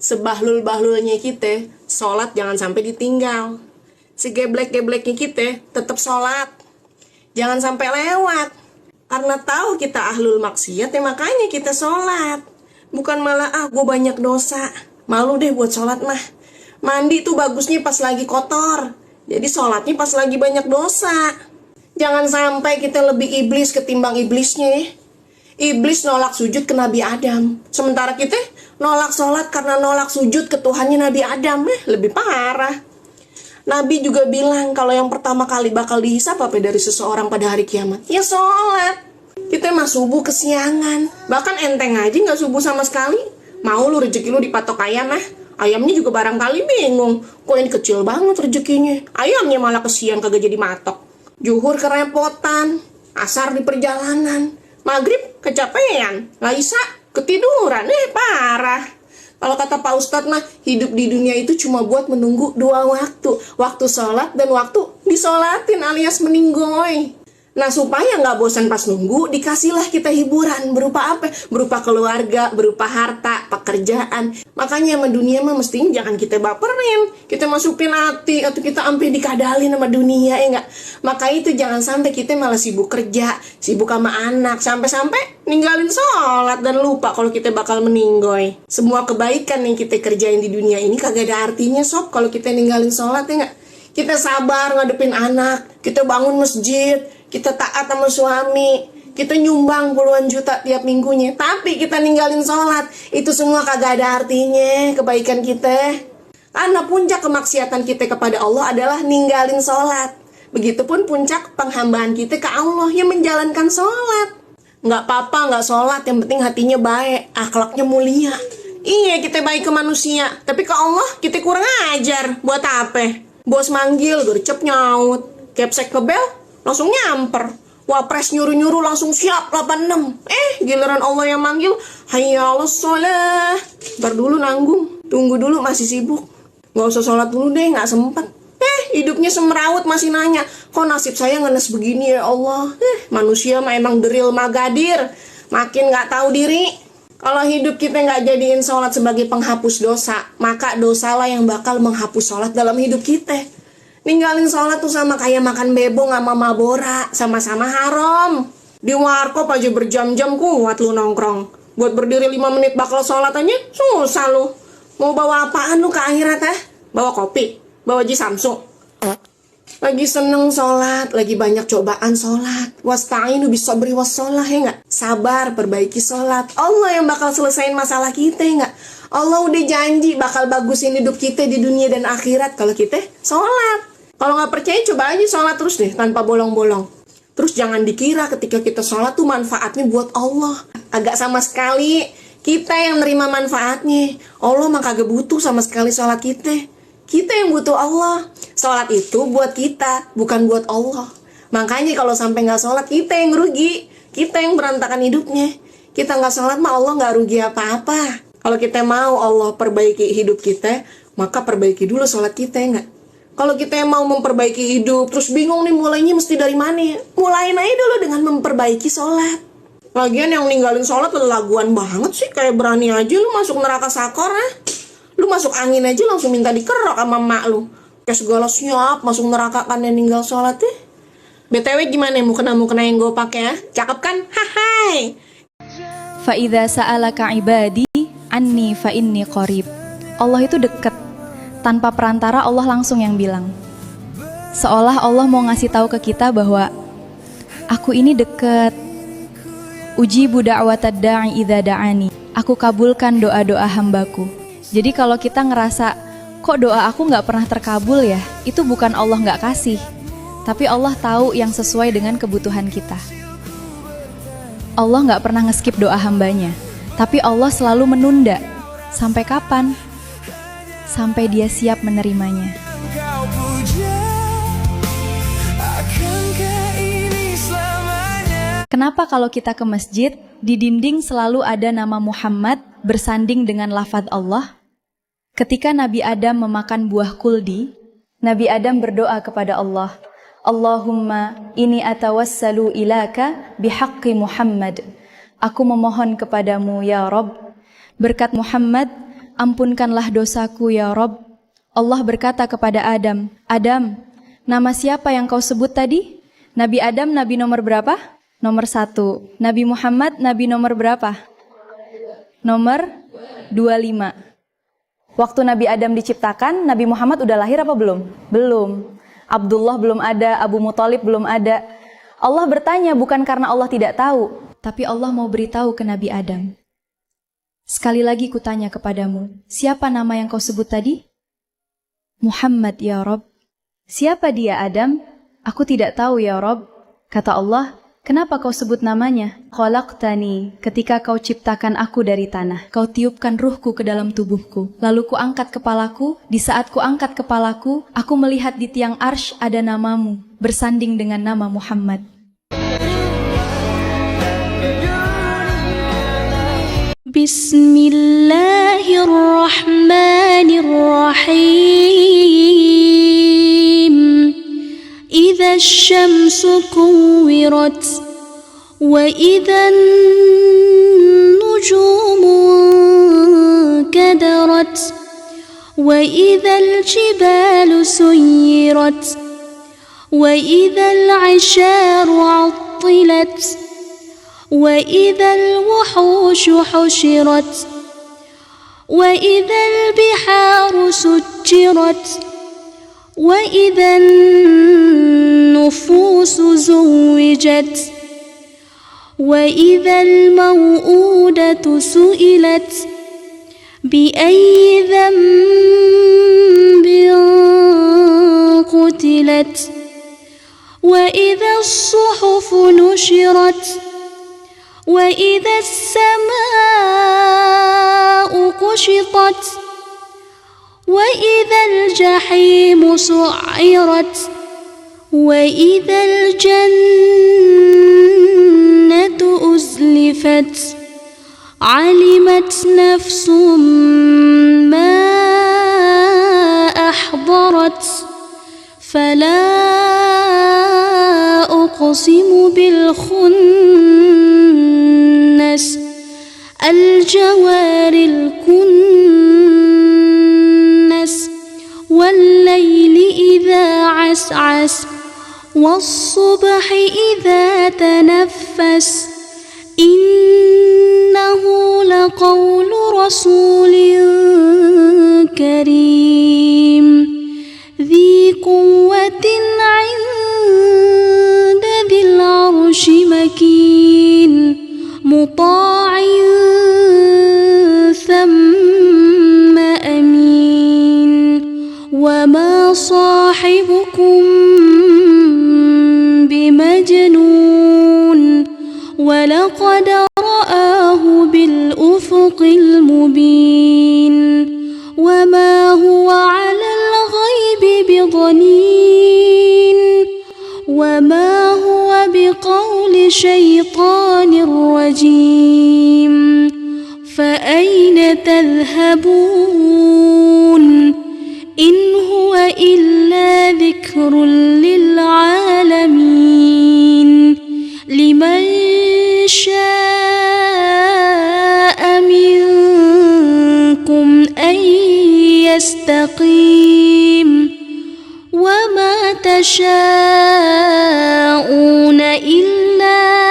sebahlul-bahlulnya kita, sholat jangan sampai ditinggal. Segeblek-gebleknya kita, tetap sholat. Jangan sampai lewat. Karena tahu kita ahlul maksiat, ya makanya kita sholat. Bukan malah, gue banyak dosa. Malu deh buat sholat mah. Mandi tuh bagusnya pas lagi kotor. Jadi sholatnya pas lagi banyak dosa. Jangan sampai kita lebih iblis ketimbang iblisnya. Iblis nolak sujud ke Nabi Adam. Sementara kita nolak sholat karena nolak sujud ke Tuhannya Nabi Adam. Lebih parah. Nabi juga bilang kalau yang pertama kali bakal dihisap apa dari seseorang pada hari kiamat? Ya sholat. Kita mah subuh kesiangan. Bahkan enteng aja gak subuh sama sekali. Mau lu rezeki lu dipatok ayam Ayamnya juga barangkali bingung. Kok ini kecil banget rezekinya. Ayamnya malah kesian kagak jadi matok. Zuhur kerepotan. Asar di perjalanan. Maghrib kecapean. Laisa ketiduran. Parah. Kalau kata Pak Ustadz mah, hidup di dunia itu cuma buat menunggu 2 waktu. Waktu sholat dan waktu disolatin alias meninggoy. Nah supaya nggak bosan pas nunggu, dikasihlah kita hiburan. Berupa apa? Berupa keluarga, berupa harta, pekerjaan. Makanya sama dunia mah mestinya jangan kita baperin. Kita masukin hati, atau kita sampai dikadalin sama dunia, ya nggak? Maka itu jangan sampai kita malah sibuk kerja, sibuk sama anak. Sampai-sampai ninggalin sholat dan lupa kalau kita bakal meninggoy. Semua kebaikan yang kita kerjain di dunia ini kagak ada artinya sob kalau kita ninggalin sholat, ya nggak? Kita sabar ngadepin anak, kita bangun masjid, kita taat sama suami, kita nyumbang puluhan juta tiap minggunya, tapi kita ninggalin sholat. Itu semua kagak ada artinya kebaikan kita. Karena puncak kemaksiatan kita kepada Allah adalah ninggalin sholat. Begitupun puncak penghambaan kita ke Allah yang menjalankan sholat. Nggak apa-apa nggak sholat, yang penting hatinya baik, akhlaknya mulia. Iya kita baik ke manusia, tapi ke Allah kita kurang ajar. Buat apa? Bos manggil, gercep nyaut, kepsek ke bel, langsung nyamper. Wapres nyuruh-nyuruh langsung siap 86. Giliran Allah yang manggil, hayya 'alas sholah. Ntar dulu nanggung, tunggu dulu masih sibuk. Gak usah sholat dulu deh, gak sempet. Hidupnya semeraut masih nanya, kok nasib saya ngenes begini ya Allah. Manusia mah emang deril magadir, makin gak tahu diri. Kalau hidup kita nggak jadiin sholat sebagai penghapus dosa, maka dosalah yang bakal menghapus sholat dalam hidup kita. Ninggalin sholat tuh sama kayak makan bebong sama mabora, sama-sama haram. Di warkop aja berjam-jam kuat lu nongkrong. Buat berdiri 5 menit bakal sholat aja susah lu. Mau bawa apaan lu ke akhirat Bawa kopi? Bawa ji Samsung? Lagi seneng sholat, lagi banyak cobaan sholat. Wasta'inu bis-sabri was-sholah, ya nggak? Sabar, perbaiki sholat. Allah yang bakal selesain masalah kita, ya nggak? Allah udah janji bakal bagusin hidup kita di dunia dan akhirat kalau kita sholat. Kalau nggak percaya coba aja sholat terus deh, tanpa bolong-bolong. Terus jangan dikira ketika kita sholat tuh manfaatnya buat Allah. Agak sama sekali. Kita yang nerima manfaatnya. Allah mah kagak butuh sama sekali sholat kita. Kita yang butuh Allah. Sholat itu buat kita, bukan buat Allah. Makanya kalau sampai nggak sholat, kita yang rugi. Kita yang berantakan hidupnya. Kita nggak sholat mah Allah nggak rugi apa-apa. Kalau kita mau Allah perbaiki hidup kita, maka perbaiki dulu sholat kita, ya nggak? Kalau kita mau memperbaiki hidup, terus bingung nih mulainya mesti dari mana, mulain aja dulu dengan memperbaiki sholat. Lagian yang ninggalin sholat laguan banget sih. Kayak berani aja lu masuk neraka sakor Lu masuk angin aja langsung minta dikerok sama mak lu. Kayak segala siap masuk neraka kan yang ninggal sholat BTW gimana mukena yang gue pakai Cakep kan? Hai. Fa idza sa'alaka ibadi anni fa inni qarib. Allah itu dekat. Tanpa perantara Allah langsung yang bilang. Seolah Allah mau ngasih tahu ke kita bahwa aku ini dekat. Ujibu da'watad da'i idza da'ani. Aku kabulkan doa-doa hambaku. Jadi kalau kita ngerasa, kok doa aku gak pernah terkabul ya? Itu bukan Allah gak kasih, tapi Allah tahu yang sesuai dengan kebutuhan kita. Allah gak pernah ngeskip doa hambanya, tapi Allah selalu menunda. Sampai kapan? Sampai dia siap menerimanya. Kenapa kalau kita ke masjid, di dinding selalu ada nama Muhammad bersanding dengan lafadz Allah? Ketika Nabi Adam memakan buah kuldi, Nabi Adam berdoa kepada Allah, Allahumma inni atawassalu ilaka bihaqqi Muhammad. Aku memohon kepadamu ya Rabb, berkat Muhammad, ampunkanlah dosaku ya Rob. Allah berkata kepada Adam, Adam, nama siapa yang kau sebut tadi? Nabi Adam nabi nomor berapa? Nomor 1. Nabi Muhammad nabi nomor berapa? Nomor 25. Waktu Nabi Adam diciptakan, Nabi Muhammad udah lahir apa belum? Belum. Abdullah belum ada, Abu Muthalib belum ada. Allah bertanya bukan karena Allah tidak tahu, tapi Allah mau beritahu ke Nabi Adam. Sekali lagi kutanya kepadamu, siapa nama yang kau sebut tadi? Muhammad ya Rob. Siapa dia Adam? Aku tidak tahu ya Rob. Kata Allah, kenapa kau sebut namanya? Khalaqtani, ketika kau ciptakan aku dari tanah. Kau tiupkan ruhku ke dalam tubuhku. Lalu ku angkat kepalaku. Di saat ku angkat kepalaku, aku melihat di tiang arsy ada namamu, bersanding dengan nama Muhammad. Bismillahirrahmanirrahim. Idza asy-syamsu kuwirat wa idza an-nujumu kadarat wa idza al-jibalu suyirat wa idza al-'isharu 'attilat وإذا الوحوش حشرت وإذا البحار سجرت وإذا النفوس زوجت وإذا الموءودة سئلت بأي ذنب قتلت وإذا الصحف نشرت وإذا السماء كشطت وإذا الجحيم سعرت وإذا الجنة أزلفت علمت نفس ما أحضرت فلا أقسم بالخنس الجوار الكنس والليل إذا عسعس والصبح إذا تنفس إنه لقول رسول كريم ذي قوة عند ذي العرش مكين مطاع ثم أمين وما صاحبكم بمجنون ولقد رآه بالأفق المبين وما هو على الغيب بضنين وما هو بقول شيطان رجيم فأين تذهبون إن هو إلا ذكر للعالمين لمن شاء منكم أن يستقيم وما تشاءون إلا